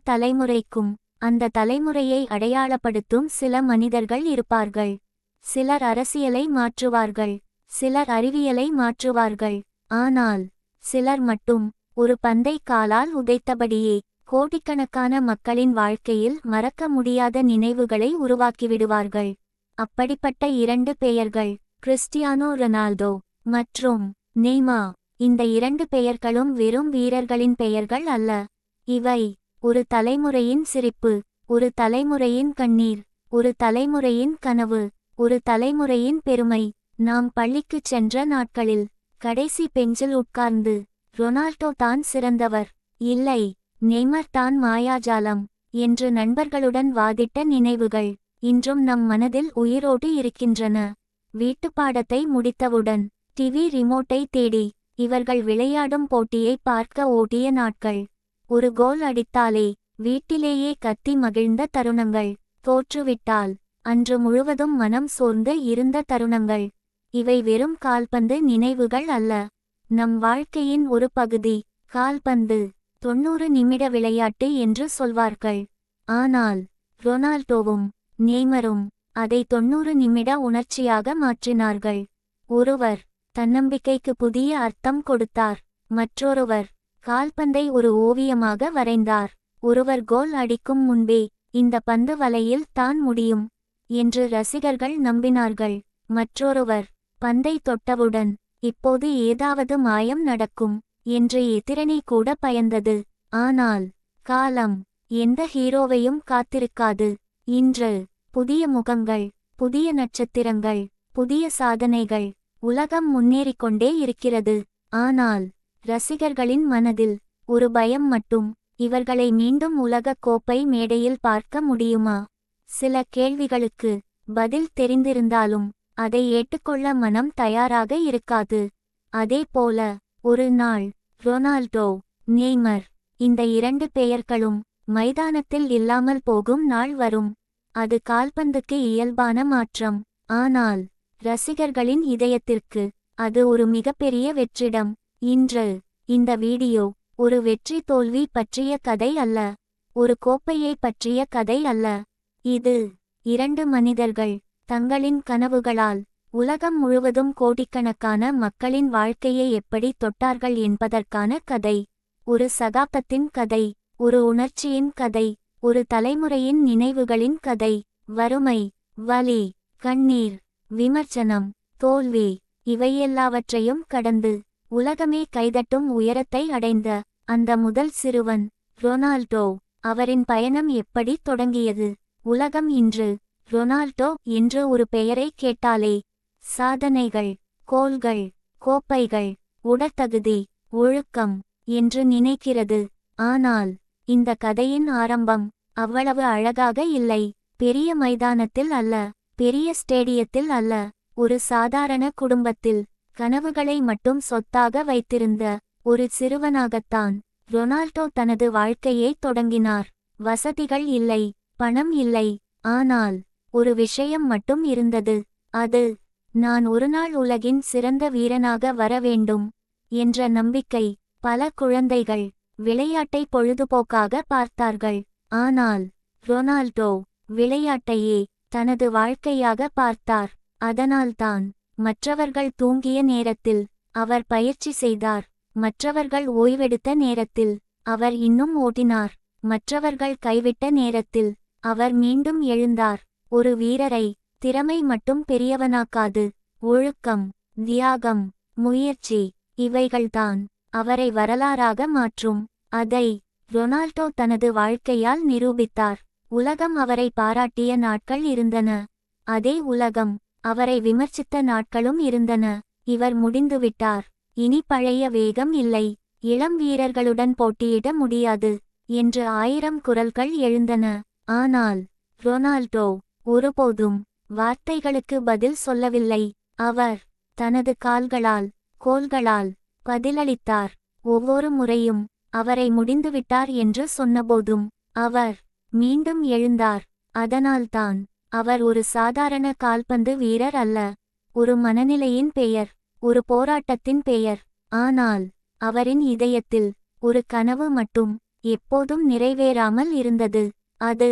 தலைமுறைக்கும் அந்த தலைமுறையை அடையாளப்படுத்தும் சில மனிதர்கள் இருப்பார்கள். சிலர் அரசியலை மாற்றுவார்கள், சிலர் அறிவியலை மாற்றுவார்கள். ஆனால் சிலர் மட்டும் ஒரு பந்தை காலால் உதைத்தபடியே கோடிக்கணக்கான மக்களின் வாழ்க்கையில் மறக்க முடியாத நினைவுகளை உருவாக்கிவிடுவார்கள். அப்படிப்பட்ட 2 பெயர்கள் கிறிஸ்டியானோ ரொனால்டோ மற்றும் நெய்மார். இந்த 2 பெயர்களும் வெறும் வீரர்களின் பெயர்கள் அல்ல. இவை ஒரு தலைமுறையின் சிரிப்பு, ஒரு தலைமுறையின் கண்ணீர், ஒரு தலைமுறையின் கனவு, ஒரு தலைமுறையின் பெருமை. நாம் பள்ளிக்குச் சென்ற நாட்களில் கடைசி பெஞ்சில் உட்கார்ந்து ரொனால்டோ தான் சிறந்தவர், இல்லை நெய்மர் தான் மாயாஜாலம் என்று நண்பர்களுடன் வாதிட்ட நினைவுகள் இன்றும் நம் மனதில் உயிரோடு இருக்கின்றன. வீட்டுப்பாடத்தை முடித்தவுடன் டிவி ரிமோட்டை தேடி இவர்கள் விளையாடும் போட்டியை பார்க்க ஓட்டிய நாட்கள். ஒரு கோல் அடித்தாலே வீட்டிலேயே கத்தி மகிழ்ந்த தருணங்கள். தோற்றுவிட்டால் அன்று முழுவதும் மனம் சோர்ந்து இருந்த தருணங்கள். இவை வெறும் கால்பந்து நினைவுகள் அல்ல, நம் வாழ்க்கையின் ஒரு பகுதி. கால்பந்து 90 நிமிட விளையாட்டு என்று சொல்வார்கள். ஆனால் ரொனால்டோவும் நெய்மரும் அதை 90 நிமிட உணர்ச்சியாக மாற்றினார்கள். ஒருவர் தன்னம்பிக்கைக்கு புதிய அர்த்தம் கொடுத்தார், மற்றொருவர் கால்பந்தை ஒரு ஓவியமாக வரைந்தார். ஒருவர் கோல் அடிக்கும் முன்பே இந்த பந்து வலையில் தான் முடியும் என்று ரசிகர்கள் நம்பினார்கள். மற்றொருவர் பந்தை தொட்டவுடன் இப்போது ஏதாவது மாயம் நடக்கும் என்று எதிரணி கூட பயந்தது. ஆனால் காலம் எந்த ஹீரோவையும் காத்திருக்காது. இன்று புதிய முகங்கள், புதிய நட்சத்திரங்கள், புதிய சாதனைகள். உலகம் முன்னேறிக்கொண்டே இருக்கிறது. ஆனால் ரசிகர்களின் மனதில் ஒரு பயம் மட்டும். இவர்களை மீண்டும் உலகக் கோப்பை மேடையில் பார்க்க முடியுமா? சில கேள்விகளுக்கு பதில் தெரிந்திருந்தாலும் அதை ஏற்றுக்கொள்ள மனம் தயாராக இருக்காது. அதேபோல ஒரு நாள் ரொனால்டோ, நெய்மர் இந்த 2 பெயர்களும் மைதானத்தில் இல்லாமல் போகும் நாள் வரும். அது கால்பந்துக்கு இயல்பான மாற்றம். ஆனால் ரசிகர்களின் இதயத்திற்கு அது ஒரு மிகப்பெரிய வெற்றிடம். இன்று இந்த வீடியோ ஒரு வெற்றி தோல்வி பற்றிய கதை அல்ல, ஒரு கோப்பையை பற்றிய கதை அல்ல. இது 2 மனிதர்கள் தங்களின் கனவுகளால் உலகம் முழுவதும் கோடிக்கணக்கான மக்களின் வாழ்க்கையை எப்படி தொட்டார்கள் என்பதற்கான கதை. ஒரு சகாப்தத்தின் கதை, ஒரு உணர்ச்சியின் கதை, ஒரு தலைமுறையின் நினைவுகளின் கதை. வறுமை, வலி, கண்ணீர், விமர்சனம், தோல்வி இவையெல்லாவற்றையும் கடந்து உலகமே கைதட்டும் உயரத்தை அடைந்த அந்த முதல் சிறுவன் ரொனால்டோ. அவரின் பயணம் எப்படி தொடங்கியது? உலகம் இன்று ரொனால்டோ என்று ஒரு பெயரை கேட்டாலே சாதனைகள், கோல்கள், கோப்பைகள், உடற்தகுதி, ஒழுக்கம் என்று நினைக்கிறது. ஆனால் இந்த கதையின் ஆரம்பம் அவ்வளவு அழகாக இல்லை. பெரிய மைதானத்தில் அல்ல, பெரிய ஸ்டேடியத்தில் அல்ல, ஒரு சாதாரண குடும்பத்தில் கனவுகளை மட்டும் சொத்தாக வைத்திருந்த ஒரு சிறுவனாகத்தான் ரொனால்டோ தனது வாழ்க்கையை தொடங்கினார். வசதிகள் இல்லை, பணம் இல்லை, ஆனால் ஒரு விஷயம் மட்டும் இருந்தது. அது நான் ஒருநாள் உலகின் சிறந்த வீரனாக வர வேண்டும் என்ற நம்பிக்கை. பல குழந்தைகள் விளையாட்டை பொழுதுபோக்காக பார்த்தார்கள். ஆனால் ரொனால்டோ விளையாட்டையே தனது வாழ்க்கையாக பார்த்தார். அதனால்தான் மற்றவர்கள் தூங்கிய நேரத்தில் அவர் பயிற்சி செய்தார். மற்றவர்கள் ஓய்வெடுத்த நேரத்தில் அவர் இன்னும் ஓட்டினார். மற்றவர்கள் கைவிட்ட நேரத்தில் அவர் மீண்டும் எழுந்தார். ஒரு வீரரை திறமை மட்டும் பெரியவனாக்காது, ஒழுக்கம், தியாகம், முயற்சி இவைகள்தான் அவரை வரலாறாக மாற்றும். அதை ரொனால்டோ தனது வாழ்க்கையால் நிரூபித்தார். உலகம் அவரை பாராட்டிய நாட்கள் இருந்தன. அதே உலகம் அவரை விமர்சித்த நாட்களும் இருந்தன. இவர் முடிந்துவிட்டார், இனி பழைய வேகம் இல்லை, இளம் வீரர்களுடன் போட்டியிட முடியாது என்று 1000 குரல்கள் எழுந்தன. ஆனால் ரொனால்டோ ஒருபோதும் வார்த்தைகளுக்கு பதில் சொல்லவில்லை. அவர் தனது கால்களால், கோல்களால் பதிலளித்தார். ஒவ்வொரு முறையும் அவரை முடிந்துவிட்டார் என்று சொன்னபோதும் அவர் மீண்டும் எழுந்தார். அதனால்தான் அவர் ஒரு சாதாரண கால்பந்து வீரர் அல்ல, ஒரு மனநிலையின் பெயர், ஒரு போராட்டத்தின் பெயர். ஆனால் அவரின் இதயத்தில் ஒரு கனவு மட்டும் எப்போதும் நிறைவேறாமல் இருந்தது. அது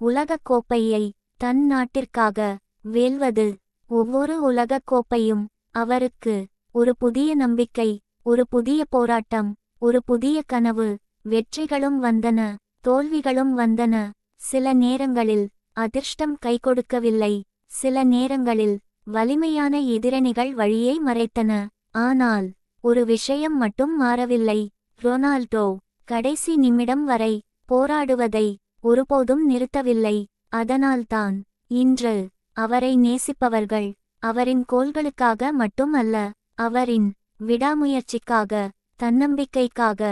உலகக் கோப்பையை தன் நாட்டிற்காக வெல்வது. ஒவ்வொரு உலகக் கோப்பையும் அவருக்கு ஒரு புதிய நம்பிக்கை, ஒரு புதிய போராட்டம், ஒரு புதிய கனவு. வெற்றிகளும் வந்தன, தோல்விகளும் வந்தன. சில நேரங்களில் அதிர்ஷ்டம் கைகொடுக்கவில்லை, சில நேரங்களில் வலிமையான எதிரணிகள் வழியை மறைத்தன. ஆனால் ஒரு விஷயம் மட்டும் மாறவில்லை. ரொனால்டோ கடைசி நிமிடம் வரை போராடுவதை ஒருபோதும் நிறுத்தவில்லை. அதனால்தான் இன்று அவரை நேசிப்பவர்கள் அவரின் கோல்களுக்காக மட்டும் அல்ல, அவரின் விடாமுயற்சிக்காக, தன்னம்பிக்கைக்காக,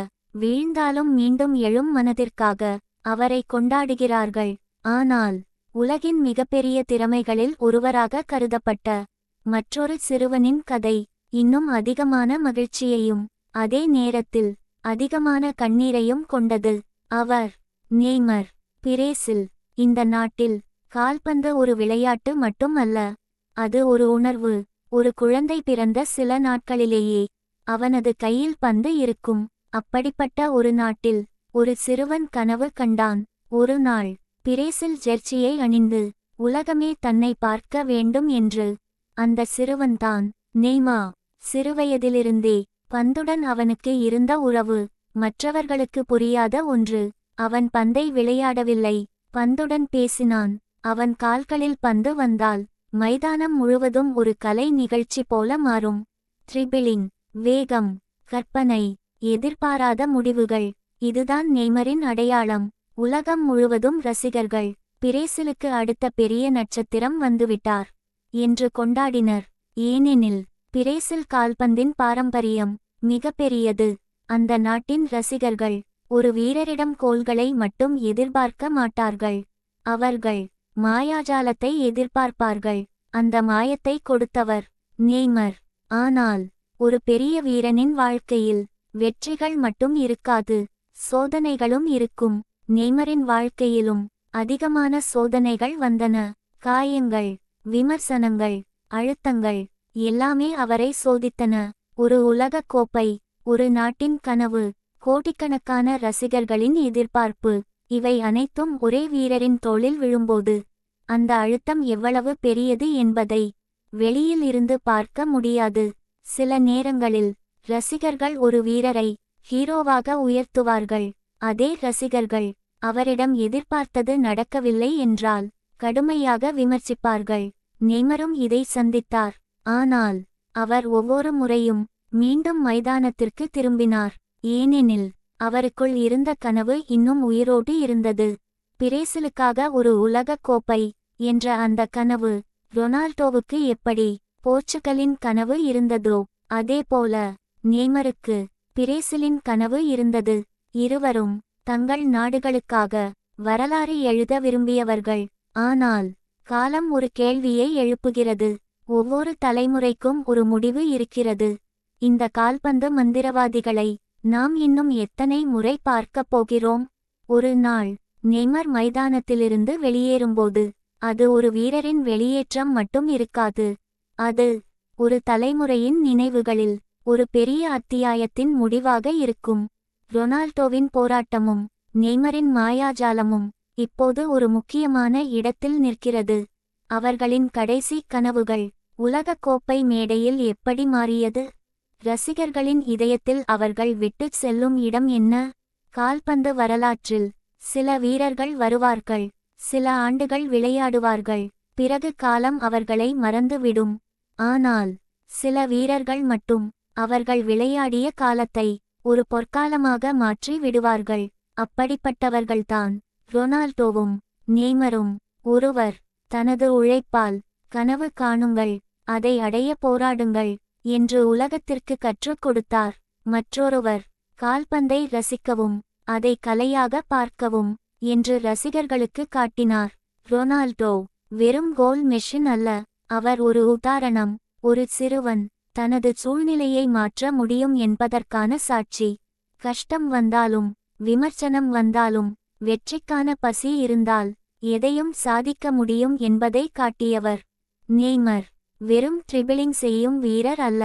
வீழ்ந்தாலும் மீண்டும் எழும் மனதிற்காக அவரை கொண்டாடுகிறார்கள். ஆனால் உலகின் மிகப்பெரிய திறமைகளில் ஒருவராக கருதப்பட்ட மற்றொரு சிறுவனின் கதை இன்னும் அதிகமான மகிழ்ச்சியையும் அதே நேரத்தில் அதிகமான கண்ணீரையும் கொண்டது. அவர் நெய்மர். பிரேசில் இந்த நாட்டில் கால்பந்து ஒரு விளையாட்டு மட்டும் அல்ல, அது ஒரு உணர்வு. ஒரு குழந்தை பிறந்த சில நாட்களிலேயே அவனது கையில் பந்து இருக்கும். அப்படிப்பட்ட ஒரு நாட்டில் ஒரு சிறுவன் கனவு கண்டான். ஒரு நாள் பிரேசில் ஜெர்சியை அணிந்து உலகமே தன்னை பார்க்க வேண்டும் என்று. அந்த சிறுவன்தான் நெய்மா. சிறுவயதிலிருந்தே பந்துடன் அவனுக்கு இருந்த உறவு மற்றவர்களுக்கு புரியாத ஒன்று. அவன் பந்தை விளையாடவில்லை, பந்துடன் பேசினான். அவன் கால்களில் பந்து வந்தால் மைதானம் முழுவதும் ஒரு கலை நிகழ்ச்சி போல மாறும். ட்ரிபிளிங், வேகம், கற்பனை, எதிர்பாராத முடிவுகள், இதுதான் நெய்மரின் அடையாளம். உலகம் முழுவதும் ரசிகர்கள் பிரேசிலுக்கு அடுத்த பெரிய நட்சத்திரம் வந்துவிட்டார் என்று கொண்டாடினர். ஏனெனில் பிரேசில் கால்பந்தின் பாரம்பரியம் மிகப்பெரியது. அந்த நாட்டின் ரசிகர்கள் ஒரு வீரரிடம் கோல்களை மட்டும் எதிர்பார்க்க மாட்டார்கள், அவர்கள் மாயாஜாலத்தை எதிர்பார்ப்பார்கள். அந்த மாயத்தை கொடுத்தவர் நெய்மர். ஆனால் ஒரு பெரிய வீரனின் வாழ்க்கையில் வெற்றிகள் மட்டும் இருக்காது, சோதனைகளும் இருக்கும். நெய்மரின் வாழ்க்கையிலும் அதிகமான சோதனைகள் வந்தன. காயங்கள், விமர்சனங்கள், அழுத்தங்கள் எல்லாமே அவரை சோதித்தன. ஒரு உலகக் கோப்பை, ஒரு நாட்டின் கனவு, கோடிக்கணக்கான ரசிகர்களின் எதிர்பார்ப்பு, இவை அனைத்தும் ஒரே வீரரின் தோளில் விழும்போது அந்த அழுத்தம் எவ்வளவு பெரியது என்பதை வெளியில் இருந்து பார்க்க முடியாது. சில நேரங்களில் ரசிகர்கள் ஒரு வீரரை ஹீரோவாக உயர்த்துவார்கள். அதே ரசிகர்கள் அவரிடம் எதிர்பார்த்தது நடக்கவில்லை என்றால் கடுமையாக விமர்சிப்பார்கள். நெய்மரும் இதை சந்தித்தார். ஆனால் அவர் ஒவ்வொரு முறையும் மீண்டும் மைதானத்திற்கு திரும்பினார். ஏனெனில் அவருக்குள் இருந்த கனவு இன்னும் உயிரோடு இருந்தது. பிரேசிலுக்காக ஒரு உலகக் கோப்பை என்ற அந்த கனவு ரொனால்டோவுக்கு எப்படி போர்ச்சுகலின் கனவு இருந்ததோ அதேபோல நெய்மருக்கு பிரேசிலின் கனவு இருந்தது. இருவரும் தங்கள் நாடுகளுக்காக வரலாறு எழுத விரும்பியவர்கள். ஆனால் காலம் ஒரு கேள்வியை எழுப்புகிறது. ஒவ்வொரு தலைமுறைக்கும் ஒரு முடிவு இருக்கிறது. இந்த கால்பந்து மந்திரவாதிகளை நாம் இன்னும் எத்தனை முறை பார்க்கப் போகிறோம்? ஒரு நாள் நெய்மர் மைதானத்திலிருந்து வெளியேறும்போது அது ஒரு வீரரின் வெளியேற்றம் மட்டும் இருக்காது. அது ஒரு தலைமுறையின் நினைவுகளில் ஒரு பெரிய அத்தியாயத்தின் முடிவாக இருக்கும். ரொனால்டோவின் போராட்டமும் நெய்மரின் மாயாஜாலமும் இப்போது ஒரு முக்கியமான இடத்தில் நிற்கிறது. அவர்களின் கடைசி கனவுகள் உலகக் கோப்பை மேடையில் எப்படி மாறியது? ரசிகர்களின் இதயத்தில் அவர்கள் விட்டுச் செல்லும் இடம் என்ன? கால்பந்து வரலாற்றில் சில வீரர்கள் வருவார்கள், சில ஆண்டுகள் விளையாடுவார்கள், பிறகு காலம் அவர்களை மறந்துவிடும். ஆனால் சில வீரர்கள் மட்டும் அவர்கள் விளையாடிய காலத்தை ஒரு பொற்காலமாக மாற்றி விடுவார்கள். அப்படிப்பட்டவர்கள்தான் ரொனால்டோவும் நெய்மரும். ஒருவர் தனது உழைப்பால் கனவு காணுங்கள், அதை அடைய போராடுங்கள் என்று உலகத்திற்கு கற்றுக் கொடுத்தார். மற்றொருவர் கால்பந்தை ரசிக்கவும் அதை கலையாக பார்க்கவும் என்று ரசிகர்களுக்கு காட்டினார். ரொனால்டோ வெறும் கோல் மெஷின் அல்ல, அவர் ஒரு உதாரணம். ஒரு சிறுவன் தனது சூழ்நிலையை மாற்ற முடியும் என்பதற்கான சாட்சி. கஷ்டம் வந்தாலும் விமர்சனம் வந்தாலும் வெற்றிக்கான பசி இருந்தால் எதையும் சாதிக்க முடியும் என்பதை காட்டியவர். நெய்மர் வெறும் ட்ரிபிளிங் செய்யும் வீரர் அல்ல,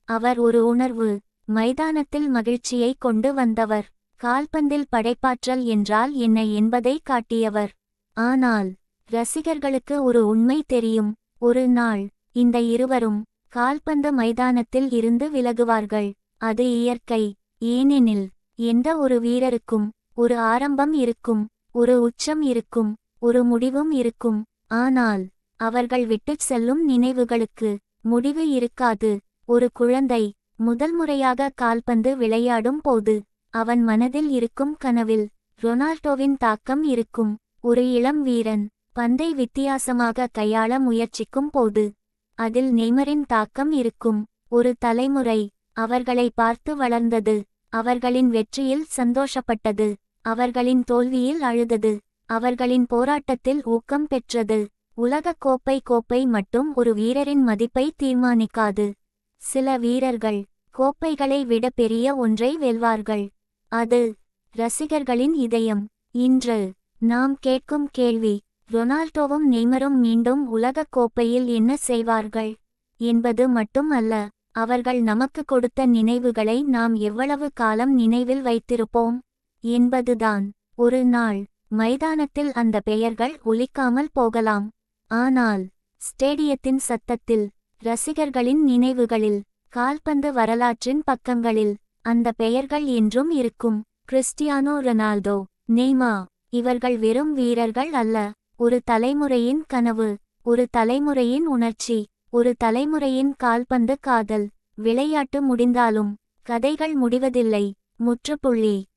அவர் ஒரு உணர்வு. மைதானத்தில் மகிழ்ச்சியை கொண்டு வந்தவர், கால்பந்தில் படைப்பாற்றல் என்றால் என்ன என்பதை காட்டியவர். ஆனால் ரசிகர்களுக்கு ஒரு உண்மை தெரியும். ஒரு நாள் இந்த இருவரும் கால்பந்து மைதானத்தில் இருந்து விலகுவார்கள். அது இயற்கை. ஏனெனில் எந்த ஒரு வீரருக்கும் ஒரு ஆரம்பம் இருக்கும், ஒரு உச்சம் இருக்கும், ஒரு முடிவும் இருக்கும். ஆனால் அவர்கள் விட்டுச் செல்லும் நினைவுகளுக்கு முடிவு இருக்காது. ஒரு குழந்தை முதல் முறையாக கால்பந்து விளையாடும் போது அவன் மனதில் இருக்கும் கனவில் ரொனால்டோவின் தாக்கம் இருக்கும். ஒரு இளம் வீரன் பந்தை வித்தியாசமாக கையாள முயற்சிக்கும் போது அதில் நெய்மரின் தாக்கம் இருக்கும். ஒரு தலைமுறை அவர்களை பார்த்து வளர்ந்தது. அவர்களின் வெற்றியில் சந்தோஷப்பட்டது, அவர்களின் தோல்வியில் அழுதது, அவர்களின் போராட்டத்தில் ஊக்கம் பெற்றது. உலகக் கோப்பை மட்டும் ஒரு வீரரின் மதிப்பை தீர்மானிக்காது. சில வீரர்கள் கோப்பைகளை விட பெரிய ஒன்றை வெல்வார்கள். அது ரசிகர்களின் இதயம். இன்று நாம் கேட்கும் கேள்வி, ரொனால்டோவும் நெய்மரும் மீண்டும் உலகக் கோப்பையில் என்ன செய்வார்கள் என்பது மட்டும் அல்ல, அவர்கள் நமக்கு கொடுத்த நினைவுகளை நாம் எவ்வளவு காலம் நினைவில் வைத்திருப்போம் என்பதுதான். ஒரு நாள் மைதானத்தில் அந்த பெயர்கள் ஒலிக்காமல் போகலாம். ஆனால் ஸ்டேடியத்தின் சத்தத்தில், ரசிகர்களின் நினைவுகளில், கால்பந்து வரலாற்றின் பக்கங்களில் அந்த பெயர்கள் என்றும் இருக்கும். கிறிஸ்டியானோ ரொனால்டோ, நெய்மார், இவர்கள் வெறும் வீரர்கள் அல்ல. ஒரு தலைமுறையின் கனவு, ஒரு தலைமுறையின் உணர்ச்சி, ஒரு தலைமுறையின் கால்பந்து காதல். விளையாட்டு முடிந்தாலும் கதைகள் முடிவதில்லை. முற்றுப்புள்ளி.